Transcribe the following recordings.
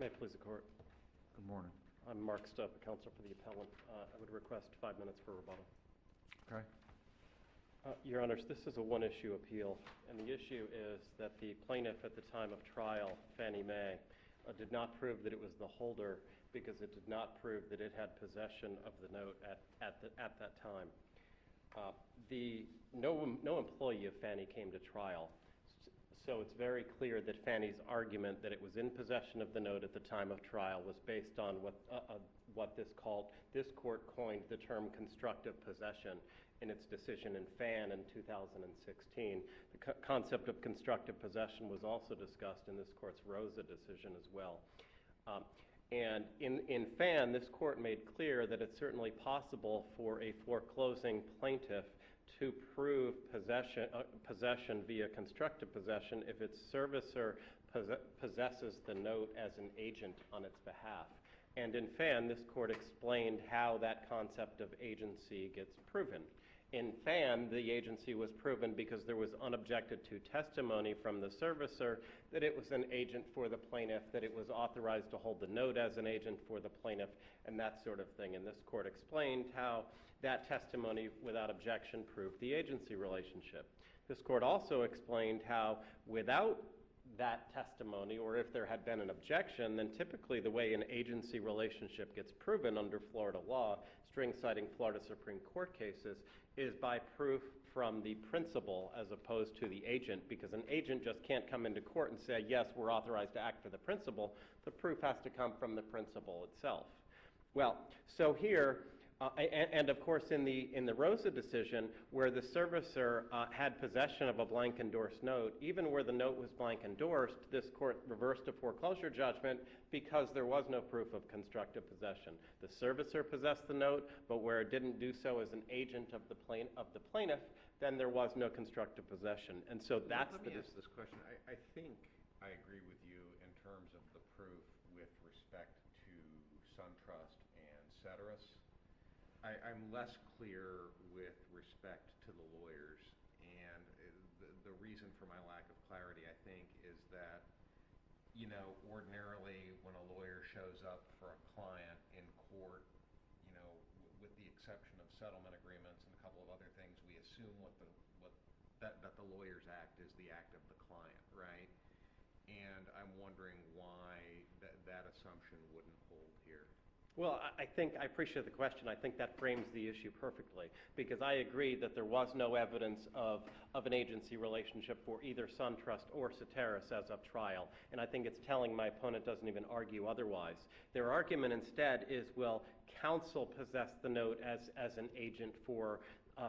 May it please the court. Good morning. I'm Mark Stubb, counsel for the appellant. I would request 5 minutes for rebuttal. Okay. Your Honors, this is a one-issue appeal, and the issue is that the plaintiff at the time of trial, Fannie Mae, did not prove that it was the holder because it did not prove that it had possession of the note at that time. No employee of Fannie came to trial, so it's very clear that Fannie's argument that it was in possession of the note at the time of trial was based on what this court coined the term constructive possession in its decision in Fan in 2016. The concept of constructive possession was also discussed in this court's Rosa decision as well. And in Fan, this court made clear that it's certainly possible for a foreclosing plaintiff to prove possession via constructive possession if its servicer possesses the note as an agent on its behalf. And in Fan, this court explained how that concept of agency gets proven. In Fan, the agency was proven because there was unobjected to testimony from the servicer that it was an agent for the plaintiff, that it was authorized to hold the note as an agent for the plaintiff, and that sort of thing. And this court explained how that testimony without objection proved the agency relationship. This court also explained how without that testimony, or if there had been an objection, then typically the way an agency relationship gets proven under Florida law, string citing Florida Supreme Court cases, is by proof from the principal as opposed to the agent, because an agent just can't come into court and say, yes, we're authorized to act for the principal. The proof has to come from the principal itself. Well, so here, and of course in the Rosa decision, where the servicer had possession of a blank endorsed note, even where the note was blank endorsed, this court reversed a foreclosure judgment because there was no proof of constructive possession. The servicer possessed the note, but where it didn't do so as an agent of the plaintiff, then there was no constructive possession. And so that's Let me ask this question. I think I agree with you in terms of the proof with respect to SunTrust and Ceteris. I'm less clear with respect to the lawyers, and the reason for my lack of clarity, I think, is that, you know, ordinarily when a lawyer shows up for a client in court, you know, with the exception of settlement agreements and a couple of other things, we assume that the lawyer's act is the act of the client, right? And I'm wondering why that assumption wouldn't hold here. Well, I appreciate the question. I think that frames the issue perfectly, because I agree that there was no evidence of an agency relationship for either SunTrust or Ceteris as of trial, and I think it's telling my opponent doesn't even argue otherwise. Their argument instead is, well, counsel possessed the note as an agent for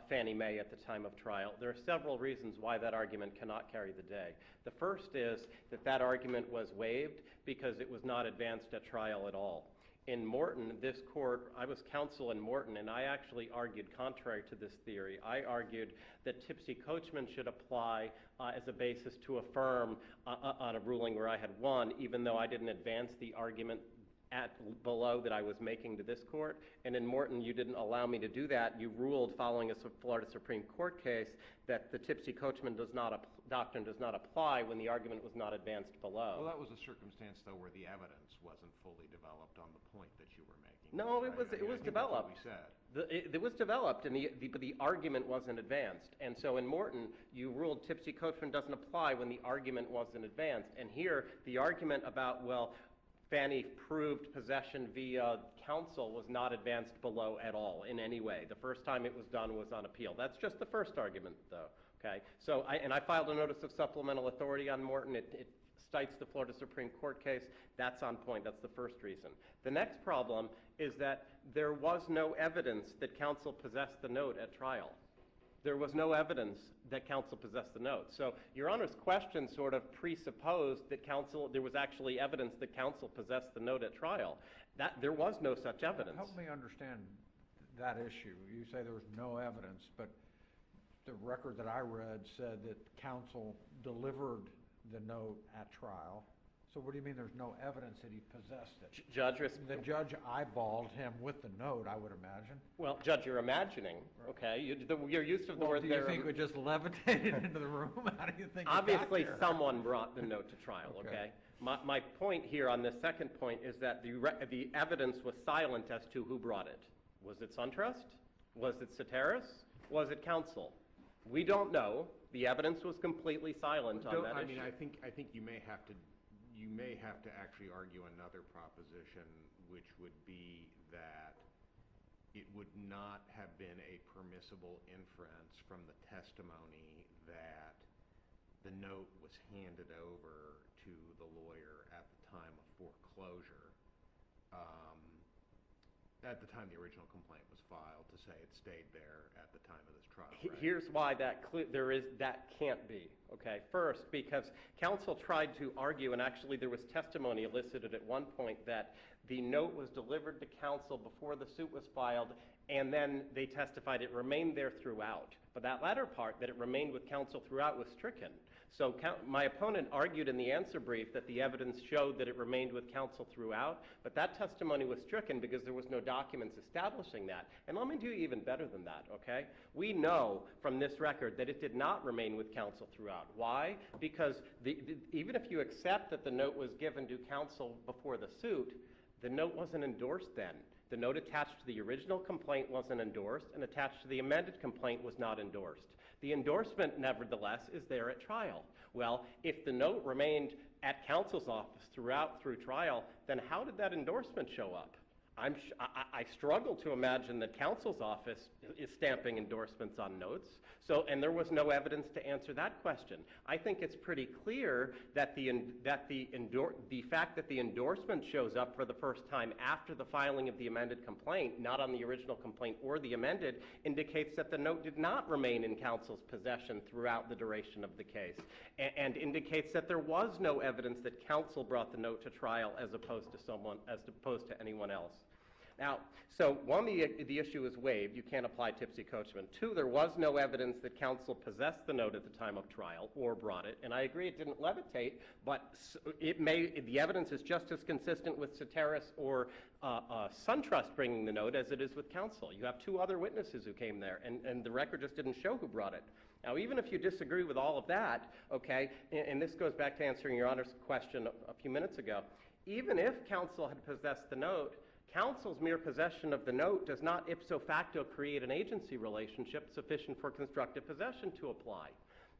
Fannie Mae at the time of trial. There are several reasons why that argument cannot carry the day. The first is that argument was waived because it was not advanced at trial at all. In Morton, this court, I was counsel in Morton, and I actually argued contrary to this theory. I argued that tipsy coachman should apply as a basis to affirm on a ruling where I had won, even though I didn't advance the argument below that I was making to this court. And in Morton, you didn't allow me to do that. You ruled, following a Florida Supreme Court case, that the tipsy coachman doctrine does not apply when the argument was not advanced below. Well, that was a circumstance, though, where the evidence wasn't fully developed on the point that you were making. No, right? it was developed. That's what we said. It was developed, and the argument wasn't advanced. And so in Morton, you ruled tipsy coachman doesn't apply when the argument wasn't advanced. And here, the argument about, well, Fannie proved possession via counsel was not advanced below at all in any way. The first time it was done was on appeal. That's just the first argument, though. Okay. So I filed a notice of supplemental authority on Morton. It cites the Florida Supreme Court case. That's on point. That's the first reason. The next problem is that there was no evidence that counsel possessed the note at trial. There was no evidence that counsel possessed the note. So Your Honor's question sort of presupposed that there was actually evidence that counsel possessed the note at trial. There was no such evidence. Help me understand that issue. You say there was no evidence, but the record that I read said that counsel delivered the note at trial. So what do you mean there's no evidence that he possessed it? Judge, The judge eyeballed him with the note, I would imagine. well, Judge, you're imagining, okay? Your use of the Well, word do you there. think it just levitated into the room? How do you think it got Obviously, there? someone brought the note to trial, Okay. okay? My point here on this second point is that the evidence was silent as to who brought it. Was it SunTrust? Was it Ceteris? Was it counsel? We don't know. The evidence was completely silent on that issue. I think you may have to actually argue another proposition, which would be that it would not have been a permissible inference from the testimony that the note was handed over to the lawyer at the time of foreclosure, at the time the original complaint was filed, to say it stayed there at the time of this trial, right? Here's why that can't be, okay? First, because counsel tried to argue, and actually there was testimony elicited at one point that the note was delivered to counsel before the suit was filed, and then they testified it remained there throughout. But that latter part, that it remained with counsel throughout, was stricken. So my opponent argued in the answer brief that the evidence showed that it remained with counsel throughout, but that testimony was stricken because there was no documents establishing that. And let me do even better than that, okay? We know from this record that it did not remain with counsel throughout. Why? Because even if you accept that the note was given to counsel before the suit, the note wasn't endorsed then. The note attached to the original complaint wasn't endorsed, and attached to the amended complaint was not endorsed. The endorsement, nevertheless, is there at trial. Well, if the note remained at counsel's office through trial, then how did that endorsement show up? I struggle to imagine that counsel's office is stamping endorsements on notes, and there was no evidence to answer that question. I think it's pretty clear that the fact that the endorsement shows up for the first time after the filing of the amended complaint, not on the original complaint or the amended, indicates that the note did not remain in counsel's possession throughout the duration of the case, and indicates that there was no evidence that counsel brought the note to trial as opposed to anyone else. Now, so one, the issue is waived. You can't apply tipsy coachman. Two, there was no evidence that counsel possessed the note at the time of trial or brought it. And I agree it didn't levitate, but the evidence is just as consistent with Ceteris or SunTrust bringing the note as it is with counsel. You have two other witnesses who came there, and the record just didn't show who brought it. Now, even if you disagree with all of that, okay, and this goes back to answering Your Honor's question a few minutes ago, even if counsel had possessed the note, counsel's mere possession of the note does not ipso facto create an agency relationship sufficient for constructive possession to apply.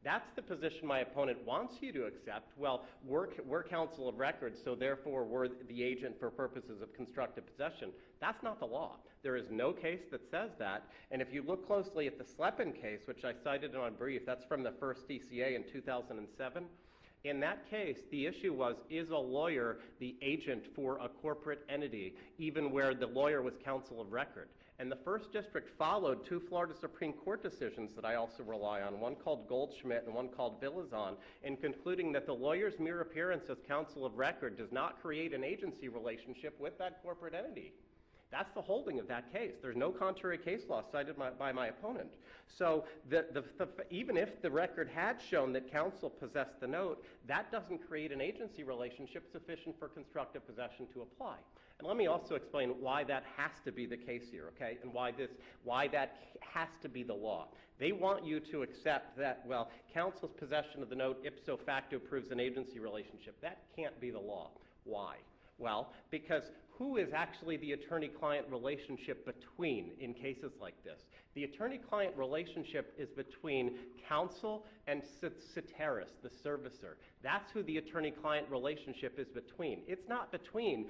That's the position my opponent wants you to accept. Well, we're counsel of record, so therefore we're the agent for purposes of constructive possession. That's not the law. There is no case that says that. And if you look closely at the Slepin case, which I cited in my brief, that's from the first DCA in 2007. In that case, the issue was, is a lawyer the agent for a corporate entity, even where the lawyer was counsel of record? And the First District followed two Florida Supreme Court decisions that I also rely on, one called Goldschmidt and one called Villazon, in concluding that the lawyer's mere appearance as counsel of record does not create an agency relationship with that corporate entity. That's the holding of that case. There's no contrary case law cited by my opponent. So even if the record had shown that counsel possessed the note, that doesn't create an agency relationship sufficient for constructive possession to apply. And let me also explain why that has to be the case here, okay, and why that has to be the law. They want you to accept that, well, counsel's possession of the note ipso facto proves an agency relationship. That can't be the law. Why? Well, because who is actually the attorney-client relationship between in cases like this? The attorney-client relationship is between counsel and Ceteris, the servicer. That's who the attorney-client relationship is between. It's not between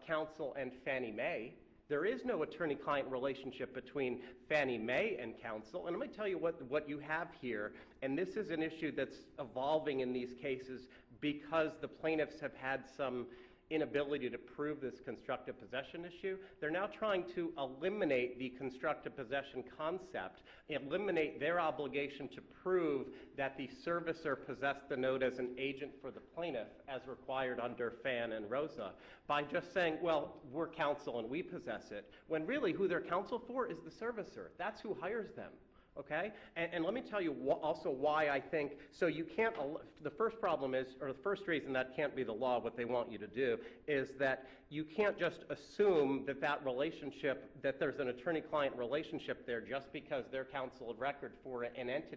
counsel and Fannie Mae. There is no attorney-client relationship between Fannie Mae and counsel. And let me tell you what you have here, and this is an issue that's evolving in these cases because the plaintiffs have had some inability to prove this constructive possession issue. They're now trying to eliminate the constructive possession concept, eliminate their obligation to prove that the servicer possessed the note as an agent for the plaintiff as required under Fan and Rosa by just saying, well, we're counsel and we possess it, when really who they're counsel for is the servicer. That's who hires them. okay? And let me tell you also why I think, so you can't, the first problem is, or the first reason that can't be the law, what they want you to do, is that you can't just assume that that relationship, that there's an attorney-client relationship there just because they're counsel of record for an entity